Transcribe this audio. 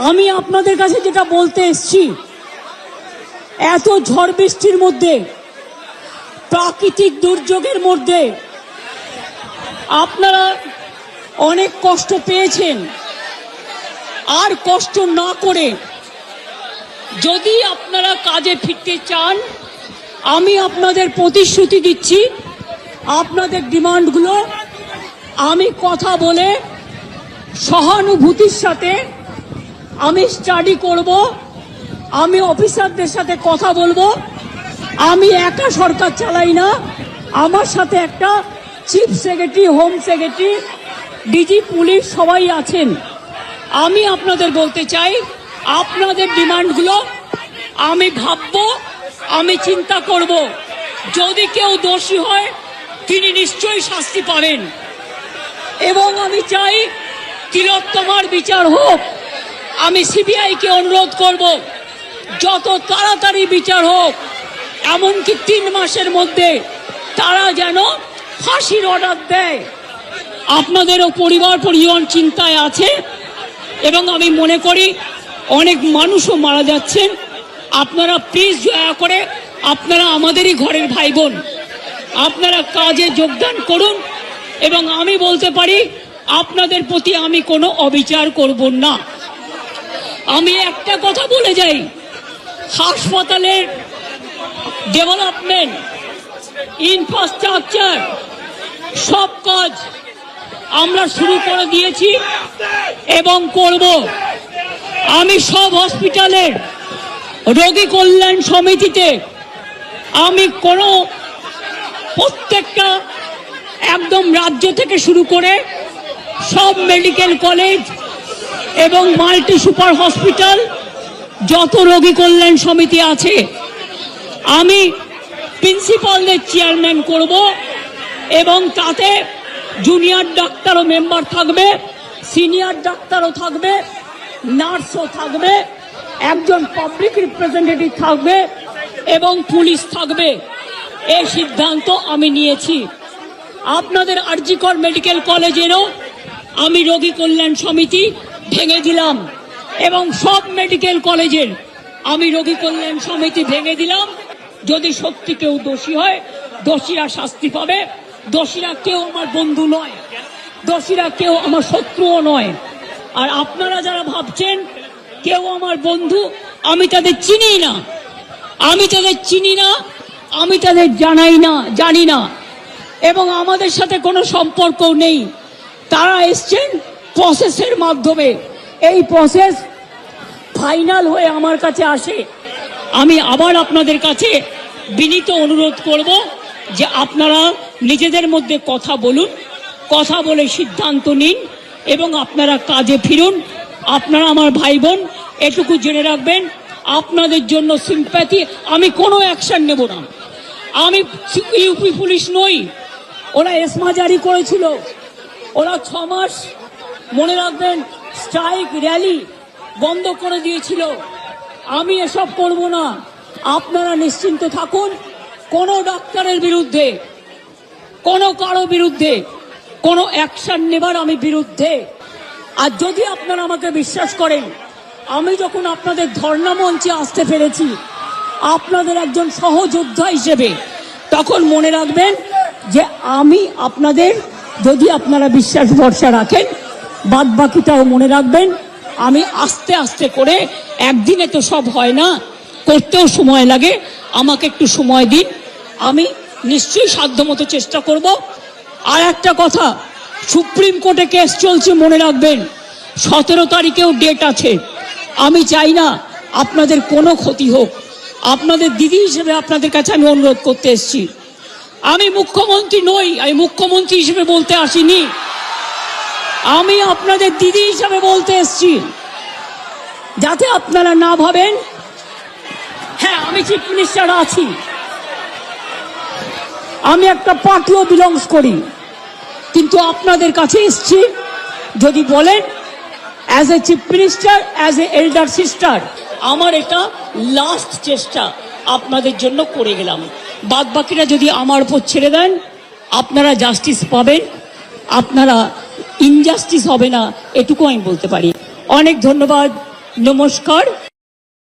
আমি আপনাদের কাছে যেটা বলতে এসেছি, এত ঝড় বৃষ্টির মধ্যে, প্রাকৃতিক দুর্যোগের মধ্যে আপনারা অনেক কষ্ট পেয়েছেন। আর কষ্ট না করে যদি আপনারা কাজে ফিরতে চান, আমি আপনাদের প্রতিশ্রুতি দিচ্ছি, আপনাদের ডিমান্ডগুলো আমি কথা বলে সহানুভূতির সাথে আমি স্টাডি করব, আমি অফিসারদের সাথে কথা বলবো। আমি একা সরকার চালাই না, আমার সাথে একটা chief secretary, home secretary, DG police সবাই আছেন। আমি আপনাদের বলতে চাই, আপনাদের ডিমান্ডগুলো আমি ভাববো, আমি চিন্তা করব। যদি কেউ দোষী হয় তিনি নিশ্চয়ই শাস্তি পাবেন, এবং আমি চাই তিলোত্তমার বিচার হোক। আমি সিবিআইকে অনুরোধ করব যত তাড়াতাড়ি বিচার হোক, এমনকি 3 মাসের মধ্যে তারা যেন ফাঁসির অর্ডার দেয়। আপনাদেরও পরিবার পরিজন চিন্তায় আছে, এবং আমি মনে করি অনেক মানুষও মারা যাচ্ছেন। আপনারা প্লিজ দয়া করে, আপনারা আমাদেরই ঘরের ভাই বোন, আপনারা কাজে যোগদান করুন। এবং আমি বলতে পারি আপনাদের প্রতি আমি কোনো অবিচার করব না। আমি একটা কথা বলে যাই, হাসপাতালের ডেভেলপমেন্ট, ইনফ্রাস্ট্রাকচার সব কাজ আমরা শুরু করে দিয়েছি এবং করব। আমি সব হসপিটালের রোগী কল্যাণ সমিতিতে আমি প্রত্যেকটা একদম রাজ্য থেকে শুরু করে সব মেডিকেল কলেজ এবং মাল্টি সুপার হসপিটাল, যত রোগী কল্যাণ সমিতি আছে, আমি প্রিন্সিপালদের চেয়ারম্যান করব, এবং তাতে জুনিয়র ডাক্তারও মেম্বার থাকবে, সিনিয়র ডাক্তারও থাকবে, নার্সও থাকবে, একজন পাবলিক রিপ্রেজেন্টেটিভ থাকবে এবং পুলিশ থাকবে। এই সিদ্ধান্ত আমি নিয়েছি। আপনাদের আরজিকর মেডিকেল কলেজেরও আমি রোগী কল্যাণ সমিতি ভেঙে দিলাম, এবং সব মেডিকেল কলেজের আমি রোগী কল্যাণ সমিতি ভেঙে দিলাম। যদি সত্যি কেউ দোষী হয়, দোষীরা শাস্তি পাবে। দোষীরা কেউ আমার বন্ধু নয়, দোষীরা কেউ আমার শত্রুও নয়। আর আপনারা যারা ভাবছেন কেউ আমার বন্ধু, আমি তাদের চিনি না, আমি তাদের চিনি না, আমি তাদের জানি না, এবং আমাদের সাথে কোনো সম্পর্ক নেই। তারা এসছেন প্রসেসের মাধ্যমে, এই প্রসেস ফাইনাল হয়ে আমার কাছে আসে। আমি আবার আপনাদের কাছে বিনীত অনুরোধ করব যে আপনারা নিজেদের মধ্যে কথা বলুন, কথা বলে সিদ্ধান্ত নিন এবং আপনারা কাজে ফিরুন। আপনারা আমার ভাই বোন, এটুকু জেনে রাখবেন, আপনাদের জন্য সিম্প্যাথি। আমি কোনো অ্যাকশন নেব না। আমি ইউপি পুলিশ নই। ওরা এসমা জারি করেছিল, ওরা 6 মাস মনে রাখবেন স্ট্রাইক র্যালি বন্ধ করে দিয়েছিল। আমি এসব করব না। আপনারা নিশ্চিন্ত থাকুন, কোনো ডাক্তারের বিরুদ্ধে, কারো বিরুদ্ধে কোনো অ্যাকশন নেবার আমি বিরুদ্ধে। আর যদি আপনারা আমাকে বিশ্বাস করেন, আমি যখন আপনাদের ধর্ণা মঞ্চে আসতে পেরেছি আপনাদের একজন সহযোদ্ধা হিসেবে, তখন মনে রাখবেন যে আমি আপনাদের, যদি আপনারা বিশ্বাস ভরসা রাখেন, বাদ বাকিটাও মনে রাখবেন। আমি আস্তে আস্তে করে, একদিনে তো সব হয় না, করতেও সময় লাগে, আমাকে একটু সময় দিন, আমি নিশ্চয়ই সাধ্যমতো চেষ্টা করব। আর একটা কথা, সুপ্রিম কোর্টে কেস চলছে, মনে রাখবেন 17 তারিখেও ডেট আছে। আমি চাই না আপনাদের কোনো ক্ষতি হোক। আপনাদের দিদি হিসেবে আপনাদের কাছে আমি অনুরোধ করতে এসেছি। আমি মুখ্যমন্ত্রী নই, আমি মুখ্যমন্ত্রী হিসেবে বলতে আসিনি, আমি আপনাদের দিদি হিসেবে বলতে এসেছি, যাতে আপনারা না ভাবেন হ্যাঁ আমি চিফ মিনিস্টার আছি, আমি একটা পার্টিও বিলংস করি, কিন্তু আপনাদের কাছে এসেছি যদি বলেন as a chief minister, as a elder sister, আমার এটা লাস্ট চেষ্টা আপনাদের জন্য করে গেলাম। বাদ বাকিরা যদি আমার উপর ছেড়ে দেন, আপনারা জাস্টিস পাবেন, আপনারা ইনজাস্টিস হবে না, এটুকু আমি বলতে পারি। অনেক ধন্যবাদ। নমস্কার।